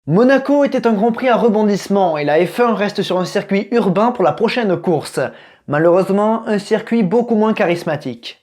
Monaco était un Grand Prix à rebondissement et la F1 reste sur un circuit urbain pour la prochaine course. Malheureusement, un circuit beaucoup moins charismatique.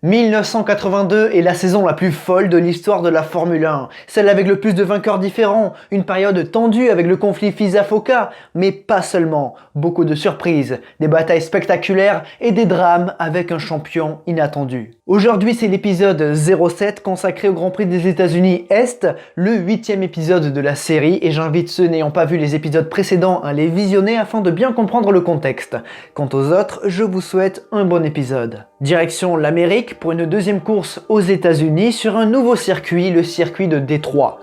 1982 est la saison la plus folle de l'histoire de la Formule 1, celle avec le plus de vainqueurs différents, une période tendue avec le conflit FISA-FOCA, mais pas seulement, beaucoup de surprises, des batailles spectaculaires et des drames avec un champion inattendu. Aujourd'hui c'est l'épisode 07 consacré au Grand Prix des États-Unis Est, le 8e épisode de la série et j'invite ceux n'ayant pas vu les épisodes précédents à les visionner afin de bien comprendre le contexte. Quant aux autres, je vous souhaite un bon épisode. Direction l'Amérique pour une deuxième course aux États-Unis sur un nouveau circuit, le circuit de Détroit.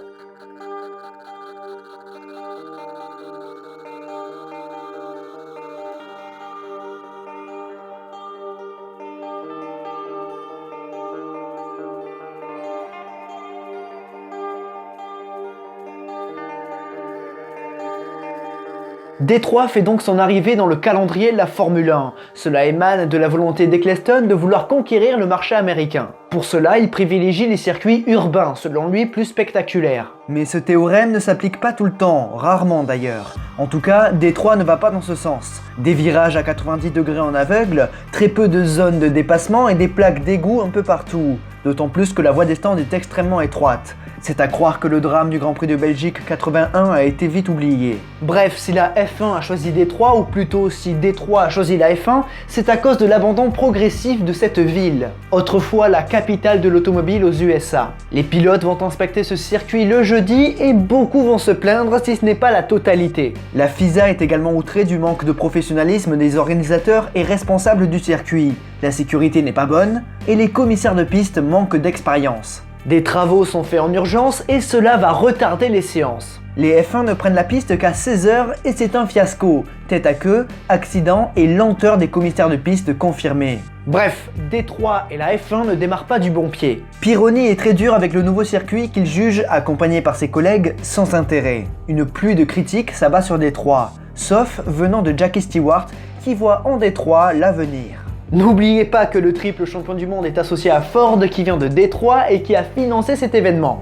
Détroit fait donc son arrivée dans le calendrier de la Formule 1. Cela émane de la volonté d'Eccleston de vouloir conquérir le marché américain. Pour cela, il privilégie les circuits urbains, selon lui plus spectaculaires. Mais ce théorème ne s'applique pas tout le temps, rarement d'ailleurs. En tout cas, Détroit ne va pas dans ce sens. Des virages à 90 degrés en aveugle, très peu de zones de dépassement et des plaques d'égout un peu partout. D'autant plus que la voie des stands est extrêmement étroite. C'est à croire que le drame du Grand Prix de Belgique 81 a été vite oublié. Bref, si la F1 a choisi Détroit, ou plutôt si Détroit a choisi la F1, c'est à cause de l'abandon progressif de cette ville. Autrefois la capitale de l'automobile aux USA. Les pilotes vont inspecter ce circuit le jeudi et beaucoup vont se plaindre si ce n'est pas la totalité. La FISA est également outrée du manque de professionnalisme des organisateurs et responsables du circuit. La sécurité n'est pas bonne et les commissaires de piste manquent d'expérience. Des travaux sont faits en urgence et cela va retarder les séances. Les F1 ne prennent la piste qu'à 16h et c'est un fiasco. Tête à queue, accident et lenteur des commissaires de piste confirmés. Bref, Détroit et la F1 ne démarrent pas du bon pied. Pironi est très dur avec le nouveau circuit qu'il juge, accompagné par ses collègues, sans intérêt. Une pluie de critiques s'abat sur Détroit, sauf venant de Jackie Stewart qui voit en Détroit l'avenir. N'oubliez pas que le triple champion du monde est associé à Ford qui vient de Détroit et qui a financé cet événement.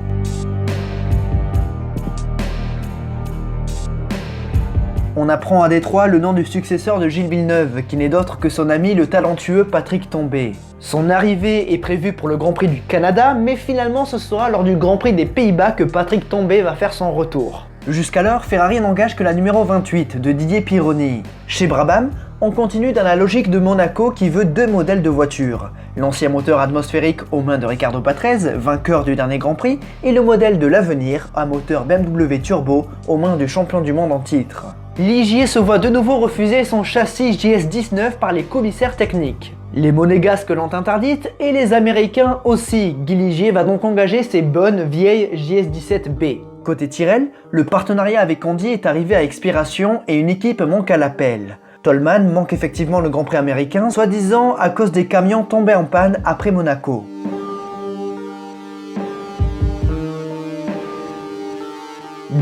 On apprend à Détroit le nom du successeur de Gilles Villeneuve, qui n'est d'autre que son ami le talentueux Patrick Tambay. Son arrivée est prévue pour le Grand Prix du Canada, mais finalement ce sera lors du Grand Prix des Pays-Bas que Patrick Tambay va faire son retour. Jusqu'alors, Ferrari n'engage que la numéro 28 de Didier Pironi. Chez Brabham, on continue dans la logique de Monaco qui veut deux modèles de voitures. L'ancien moteur atmosphérique aux mains de Riccardo Patrese, vainqueur du dernier Grand Prix, et le modèle de l'avenir, un moteur BMW Turbo aux mains du champion du monde en titre. Ligier se voit de nouveau refuser son châssis JS19 par les commissaires techniques. Les monégasques l'ont interdite et les américains aussi. Guy Ligier va donc engager ses bonnes vieilles JS17B. Côté Tyrrell, le partenariat avec Andy est arrivé à expiration et une équipe manque à l'appel. Toleman manque effectivement le Grand Prix américain, soi-disant à cause des camions tombés en panne après Monaco.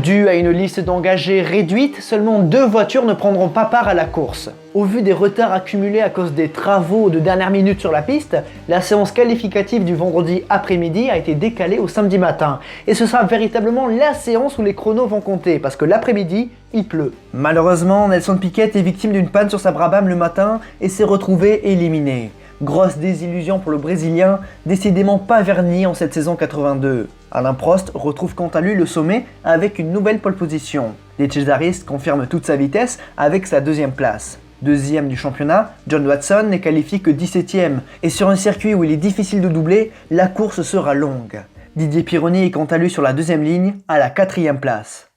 Dû à une liste d'engagés réduite, seulement 2 voitures ne prendront pas part à la course. Au vu des retards accumulés à cause des travaux de dernière minute sur la piste, la séance qualificative du vendredi après-midi a été décalée au samedi matin. Et ce sera véritablement la séance où les chronos vont compter, parce que l'après-midi, il pleut. Malheureusement, Nelson Piquet est victime d'une panne sur sa Brabham le matin et s'est retrouvé éliminé. Grosse désillusion pour le Brésilien, décidément pas verni en cette saison 82. Alain Prost retrouve quant à lui le sommet avec une nouvelle pole position. Les Cesaristes confirment toute sa vitesse avec sa deuxième place. Deuxième du championnat, John Watson n'est qualifié que 17ème, et sur un circuit où il est difficile de doubler, la course sera longue. Didier Pironi est quant à lui sur la deuxième ligne, à la 4ème place.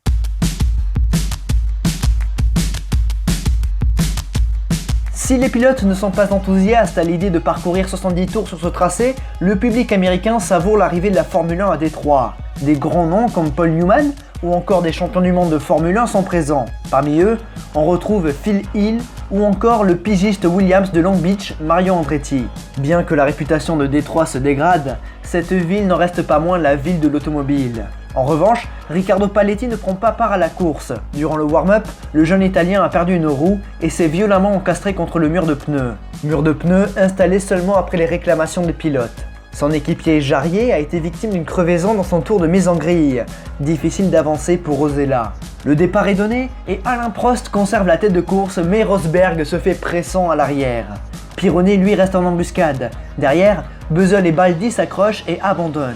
Si les pilotes ne sont pas enthousiastes à l'idée de parcourir 70 tours sur ce tracé, le public américain savoure l'arrivée de la Formule 1 à Détroit. Des grands noms comme Paul Newman ou encore des champions du monde de Formule 1 sont présents. Parmi eux, on retrouve Phil Hill ou encore le pigiste Williams de Long Beach, Mario Andretti. Bien que la réputation de Détroit se dégrade, cette ville n'en reste pas moins la ville de l'automobile. En revanche, Riccardo Paletti ne prend pas part à la course. Durant le warm-up, le jeune Italien a perdu une roue et s'est violemment encastré contre le mur de pneus. Mur de pneus installé seulement après les réclamations des pilotes. Son équipier Jarier a été victime d'une crevaison dans son tour de mise en grille. Difficile d'avancer pour Rosella. Le départ est donné et Alain Prost conserve la tête de course, mais Rosberg se fait pressant à l'arrière. Pironi lui reste en embuscade. Derrière, Beuzzel et Baldi s'accrochent et abandonnent.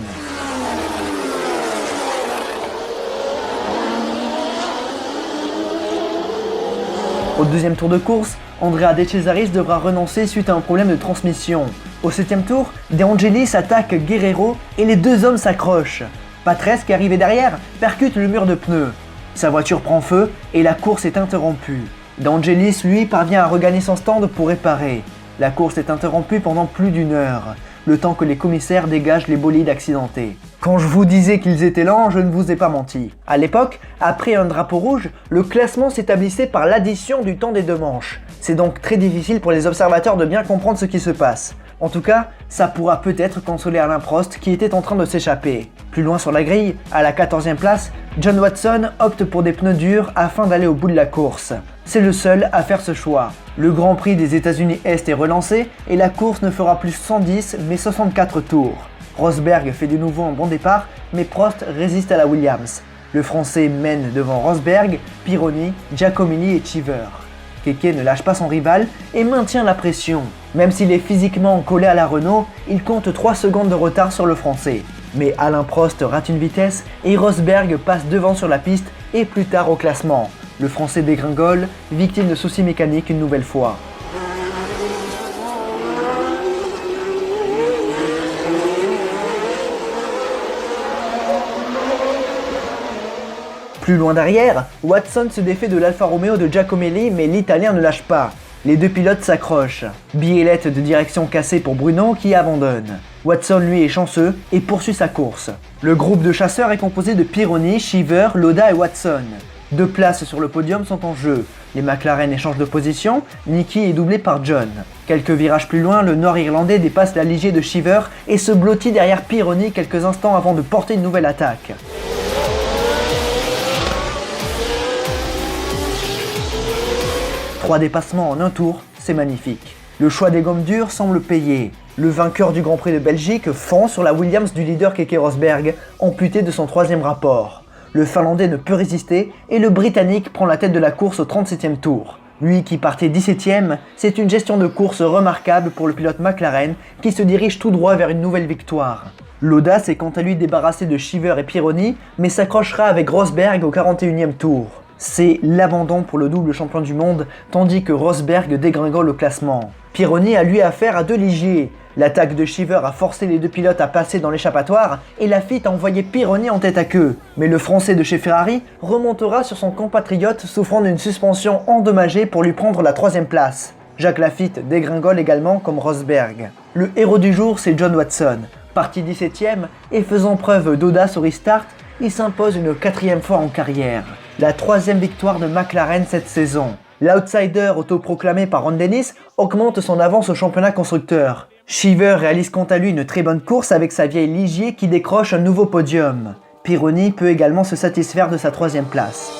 Au deuxième tour de course, Andrea De Cesaris devra renoncer suite à un problème de transmission. Au 7e tour, De Angelis attaque Guerrero et les deux hommes s'accrochent. Patrese, qui arrivait derrière, percute le mur de pneus. Sa voiture prend feu et la course est interrompue. De Angelis, lui, parvient à regagner son stand pour réparer. La course est interrompue pendant plus d'1 heure, le temps que les commissaires dégagent les bolides accidentés. Quand je vous disais qu'ils étaient lents, je ne vous ai pas menti. À l'époque, après un drapeau rouge, le classement s'établissait par l'addition du temps des deux manches. C'est donc très difficile pour les observateurs de bien comprendre ce qui se passe. En tout cas, ça pourra peut-être consoler Alain Prost qui était en train de s'échapper. Plus loin sur la grille, à la 14e place, John Watson opte pour des pneus durs afin d'aller au bout de la course. C'est le seul à faire ce choix. Le Grand Prix des États-Unis Est est relancé et la course ne fera plus 110 mais 64 tours. Rosberg fait de nouveau un bon départ, mais Prost résiste à la Williams. Le Français mène devant Rosberg, Pironi, Giacomini et Cheever. Keke ne lâche pas son rival et maintient la pression. Même s'il est physiquement collé à la Renault, il compte 3 secondes de retard sur le Français. Mais Alain Prost rate une vitesse et Rosberg passe devant sur la piste et plus tard au classement. Le Français dégringole, victime de soucis mécaniques une nouvelle fois. Plus loin derrière, Watson se défait de l'Alfa Romeo de Giacomelli, mais l'Italien ne lâche pas. Les deux pilotes s'accrochent. Biellette de direction cassée pour Bruno qui abandonne. Watson lui est chanceux et poursuit sa course. Le groupe de chasseurs est composé de Pironi, Cheever, Lauda et Watson. 2 places sur le podium sont en jeu. Les McLaren échangent de position, Niki est doublé par John. Quelques virages plus loin, le Nord-Irlandais dépasse la Ligier de Cheever et se blottit derrière Pironi quelques instants avant de porter une nouvelle attaque. Trois dépassements en un tour, c'est magnifique. Le choix des gommes dures semble payer. Le vainqueur du Grand Prix de Belgique fond sur la Williams du leader Keke Rosberg, amputé de son 3e rapport. Le Finlandais ne peut résister et le Britannique prend la tête de la course au 37e tour. Lui qui partait 17e, c'est une gestion de course remarquable pour le pilote McLaren qui se dirige tout droit vers une nouvelle victoire. Lauda s'est quant à lui débarrassé de Cheever et Pironi, mais s'accrochera avec Rosberg au 41e tour. C'est l'abandon pour le double champion du monde, tandis que Rosberg dégringole au classement. Pironi a lui affaire à 2 Ligiers. L'attaque de Cheever a forcé les deux pilotes à passer dans l'échappatoire et Laffite a envoyé Pironi en tête à queue. Mais le Français de chez Ferrari remontera sur son compatriote souffrant d'une suspension endommagée pour lui prendre la 3e place. Jacques Laffite dégringole également comme Rosberg. Le héros du jour, c'est John Watson. Parti 17e et faisant preuve d'audace au restart, il s'impose une 4e fois en carrière. La 3e victoire de McLaren cette saison. L'outsider autoproclamé par Ron Dennis augmente son avance au championnat constructeur. Cheever réalise quant à lui une très bonne course avec sa vieille Ligier qui décroche un nouveau podium. Pironi peut également se satisfaire de sa 3e place.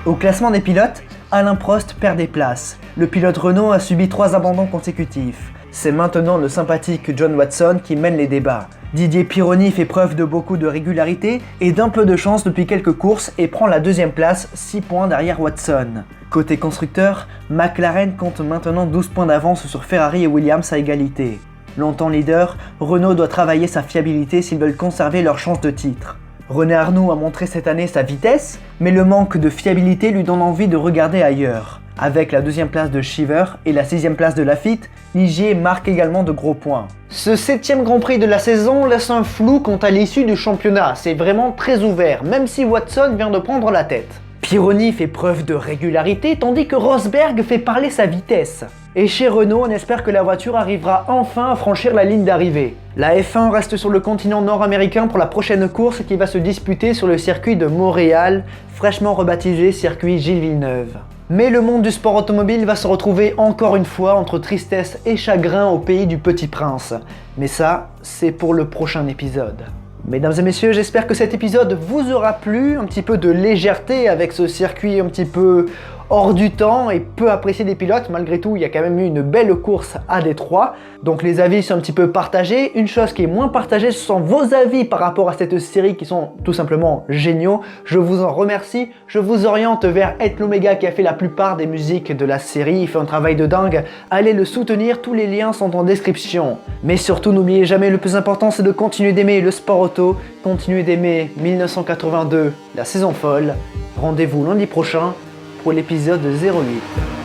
Au classement des pilotes, Alain Prost perd des places. Le pilote Renault a subi 3 abandons consécutifs. C'est maintenant le sympathique John Watson qui mène les débats. Didier Pironi fait preuve de beaucoup de régularité et d'un peu de chance depuis quelques courses et prend la 2e place, 6 points derrière Watson. Côté constructeur, McLaren compte maintenant 12 points d'avance sur Ferrari et Williams à égalité. Longtemps leader, Renault doit travailler sa fiabilité s'ils veulent conserver leur chance de titre. René Arnoux a montré cette année sa vitesse, mais le manque de fiabilité lui donne envie de regarder ailleurs. Avec la 2e place de Cheever et la 6e place de Laffite, Ligier marque également de gros points. Ce 7e Grand Prix de la saison laisse un flou quant à l'issue du championnat, c'est vraiment très ouvert, même si Watson vient de prendre la tête. Pironi fait preuve de régularité tandis que Rosberg fait parler sa vitesse. Et chez Renault, on espère que la voiture arrivera enfin à franchir la ligne d'arrivée. La F1 reste sur le continent nord-américain pour la prochaine course qui va se disputer sur le circuit de Montréal, fraîchement rebaptisé circuit Gilles Villeneuve. Mais le monde du sport automobile va se retrouver encore une fois entre tristesse et chagrin au pays du Petit Prince. Mais ça, c'est pour le prochain épisode. Mesdames et messieurs, j'espère que cet épisode vous aura plu, un petit peu de légèreté avec ce circuit un petit peu hors du temps et peu apprécié des pilotes. Malgré tout, il y a quand même eu une belle course à Détroit. Donc les avis sont un petit peu partagés. Une chose qui est moins partagée, ce sont vos avis par rapport à cette série qui sont tout simplement géniaux. Je vous en remercie. Je vous oriente vers Ed L'Omega qui a fait la plupart des musiques de la série. Il fait un travail de dingue. Allez le soutenir, tous les liens sont en description. Mais surtout, n'oubliez jamais, le plus important, c'est de continuer d'aimer le sport auto. Continuez d'aimer 1982, la saison folle. Rendez-vous lundi prochain pour l'épisode 08.